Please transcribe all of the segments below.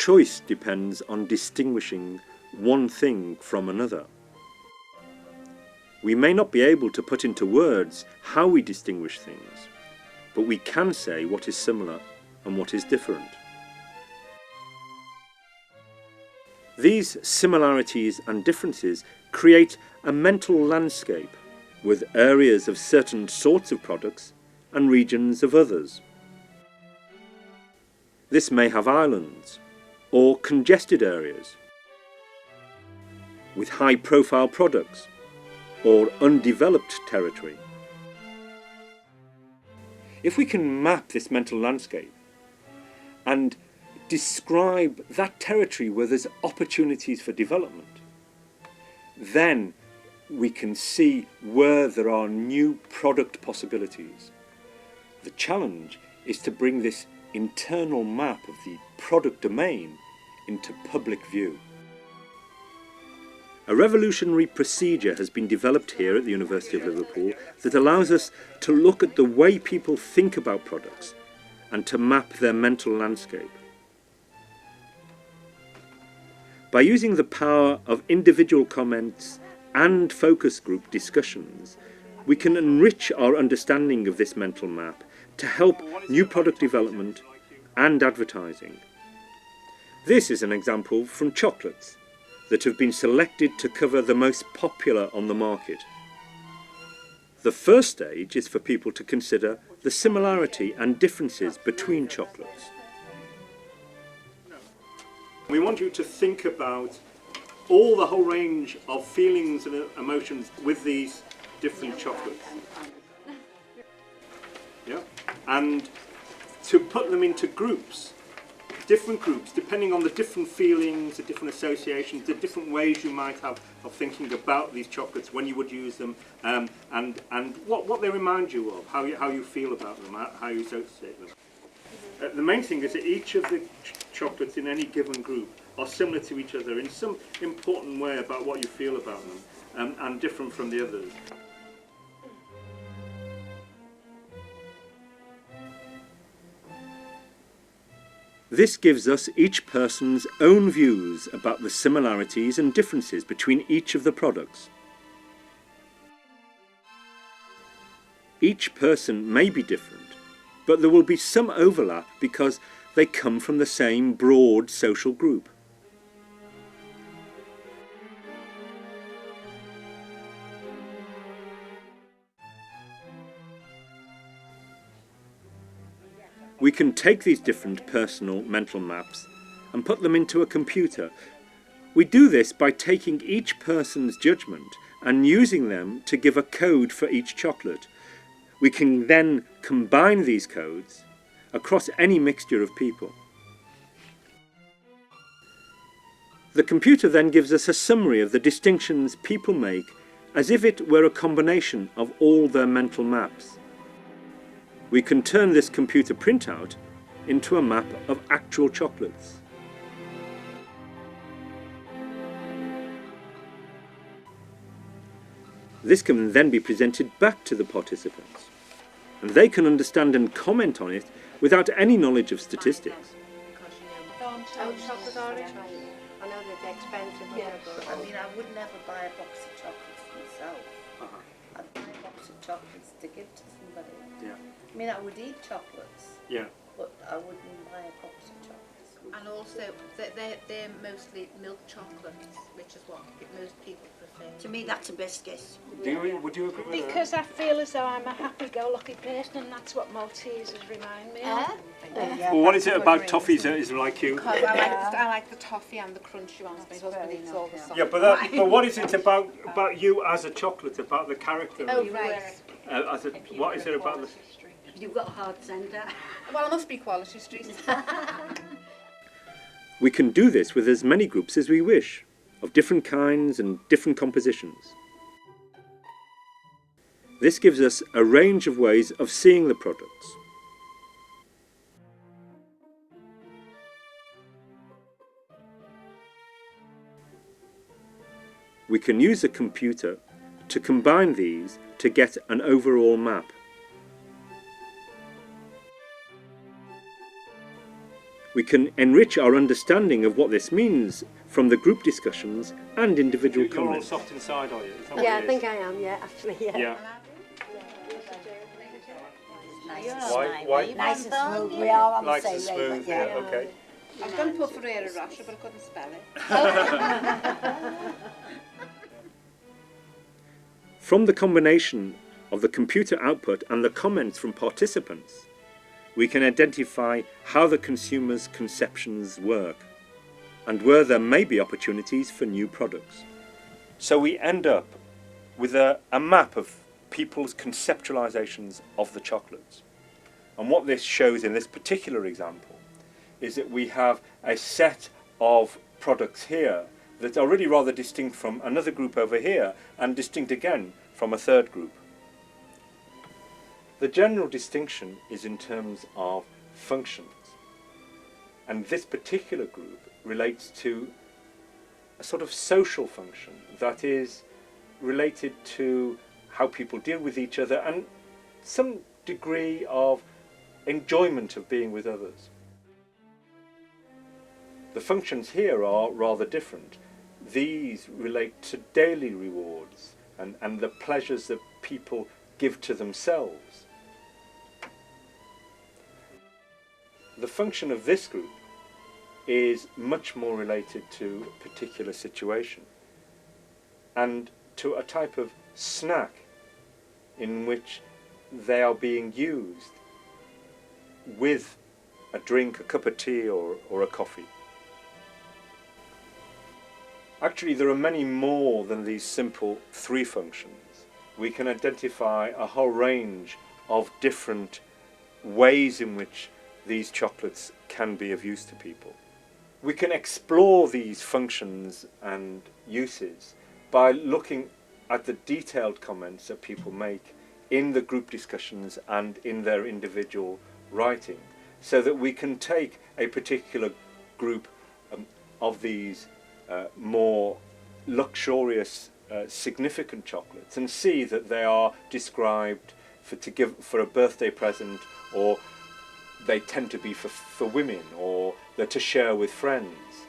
choice depends on distinguishing one thing from another. We may not be able to put into words how we distinguish things, but we can say what is similar and what is different. These similarities and differences create a mental landscape with areas of certain sorts of products and regions of others. This may have islands or congested areas with high-profile products or undeveloped territory. If we can map this mental landscape and describe that territory where there's opportunities for development, then we can see where there are new product possibilities. The challenge is to bring this internal map of the product domain into public view. A revolutionary procedure has been developed here at the University of Liverpool that allows us to look at the way people think about products and to map their mental landscape. By using the power of individual comments and focus group discussions, we can enrich our understanding of this mental map to help new product development and advertising. This is an example from chocolates that have been selected to cover the most popular on the market. The first stage is for people to consider the similarity and differences between chocolates. We want you to think about the whole range of feelings and emotions with these different chocolates. Yeah? And to put them into groups, different groups, depending on the different feelings, the different associations, the different ways you might have of thinking about these chocolates, when you would use them, and what they remind you of, how you feel about them, how you associate them. The main thing is that each of the chocolates in any given group are similar to each other in some important way about what you feel about them, and different from the others. This gives us each person's own views about the similarities and differences between each of the products. Each person may be different, but there will be some overlap because they come from the same broad social group. We can take these different personal mental maps and put them into a computer. We do this by taking each person's judgment and using them to give a code for each chocolate. We can then combine these codes across any mixture of people. The computer then gives us a summary of the distinctions people make as if it were a combination of all their mental maps. We can turn this computer printout into a map of actual chocolates. This can then be presented back to the participants, and they can understand and comment on it without any knowledge of statistics. I know they're expensive. I mean, I would never buy a box of chocolates myself. I'd buy a box of chocolates to give to somebody. Yeah. I mean, I would eat chocolates, Yeah. but I wouldn't buy a box of chocolates. And also, they're mostly milk chocolates, which is what most people prefer. To me, that's a biscuit. Would you agree with that? Because I feel as though I'm a happy-go-lucky person, and that's what Maltesers remind me of. Well, what is it about toffees that is like you? I like the toffee and the crunchy ones. My husband eats all the soft. Yeah, but what is it about you as a chocolate, about the character? Oh, right. What is it about the... You've got a hard centre. Well, it must be Quality Street. We can do this with as many groups as we wish, of different kinds and different compositions. This gives us a range of ways of seeing the products. We can use a computer to combine these to get an overall map. We can enrich our understanding of what this means from the group discussions and individual comments. You're all soft inside, are you? Is that what Yeah, it I think is? I am, yeah, actually, yeah. Yeah. Nice and smooth. We are on the Nice same and wavelength, smooth, yeah, okay. I was going to put Ferrero Rocher, but I couldn't spell it. From the combination of the computer output and the comments from participants, we can identify how the consumer's conceptions work and where there may be opportunities for new products. So we end up with a map of people's conceptualizations of the chocolates. And what this shows in this particular example is that we have a set of products here that are really rather distinct from another group over here and distinct again from a third group. The general distinction is in terms of functions, and this particular group relates to a sort of social function that is related to how people deal with each other and some degree of enjoyment of being with others. The functions here are rather different. These relate to daily rewards and the pleasures that people give to themselves. The function of this group is much more related to a particular situation and to a type of snack in which they are being used with a drink, a cup of tea or a coffee. Actually, there are many more than these simple three functions. We can identify a whole range of different ways in which these chocolates can be of use to people. We can explore these functions and uses by looking at the detailed comments that people make in the group discussions and in their individual writing, so that we can take a particular group of these more luxurious, significant chocolates and see that they are described to give for a birthday present, or they tend to be for women, or they're to share with friends.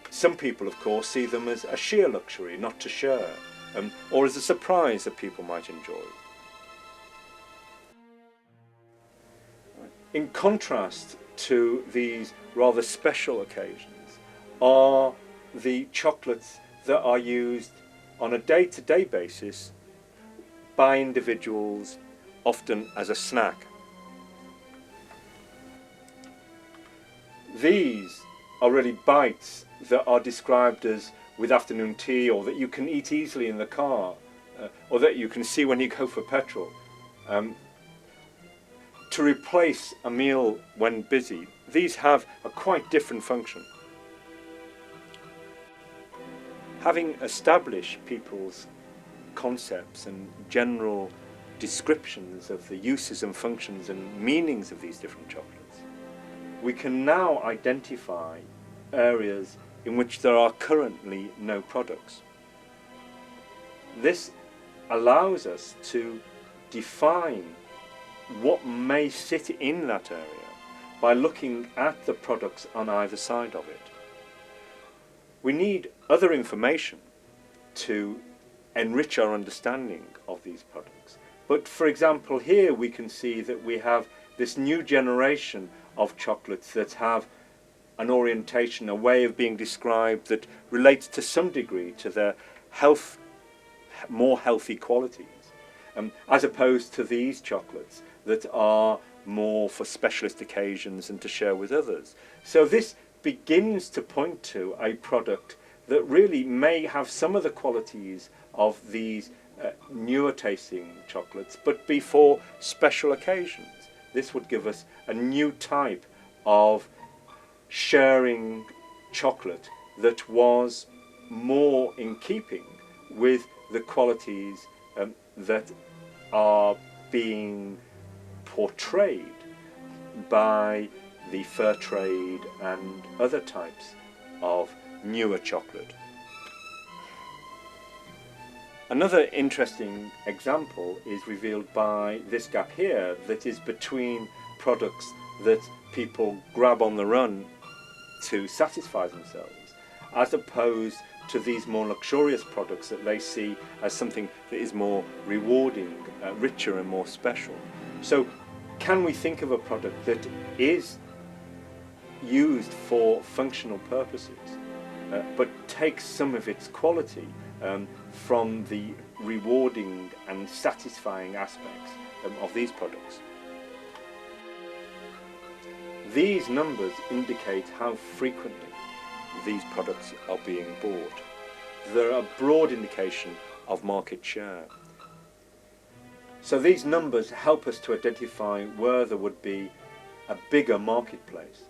Some people, of course, see them as a sheer luxury, not to share, or as a surprise that people might enjoy. In contrast to these rather special occasions are the chocolates that are used on a day-to-day basis by individuals, often as a snack. These are really bites that are described as with afternoon tea, or that you can eat easily in the car, or that you can see when you go for petrol. To replace a meal when busy, these have a quite different function. Having established people's concepts and general descriptions of the uses and functions and meanings of these different chocolates, we can now identify areas in which there are currently no products. This allows us to define what may sit in that area by looking at the products on either side of it. We need other information to enrich our understanding of these products. But for example, here we can see that we have this new generation of chocolates that have an orientation, a way of being described that relates to some degree to their health, more healthy qualities, as opposed to these chocolates that are more for specialist occasions and to share with others. So this begins to point to a product that really may have some of the qualities of these newer tasting chocolates, but be for special occasions. This would give us a new type of sharing chocolate that was more in keeping with the qualities that are being portrayed by the fair trade and other types of newer chocolate. Another interesting example is revealed by this gap here that is between products that people grab on the run to satisfy themselves, as opposed to these more luxurious products that they see as something that is more rewarding, richer and more special. So can we think of a product that is used for functional purposes, but takes some of its quality from the rewarding and satisfying aspects of these products? These numbers indicate how frequently these products are being bought. They're a broad indication of market share. So these numbers help us to identify where there would be a bigger marketplace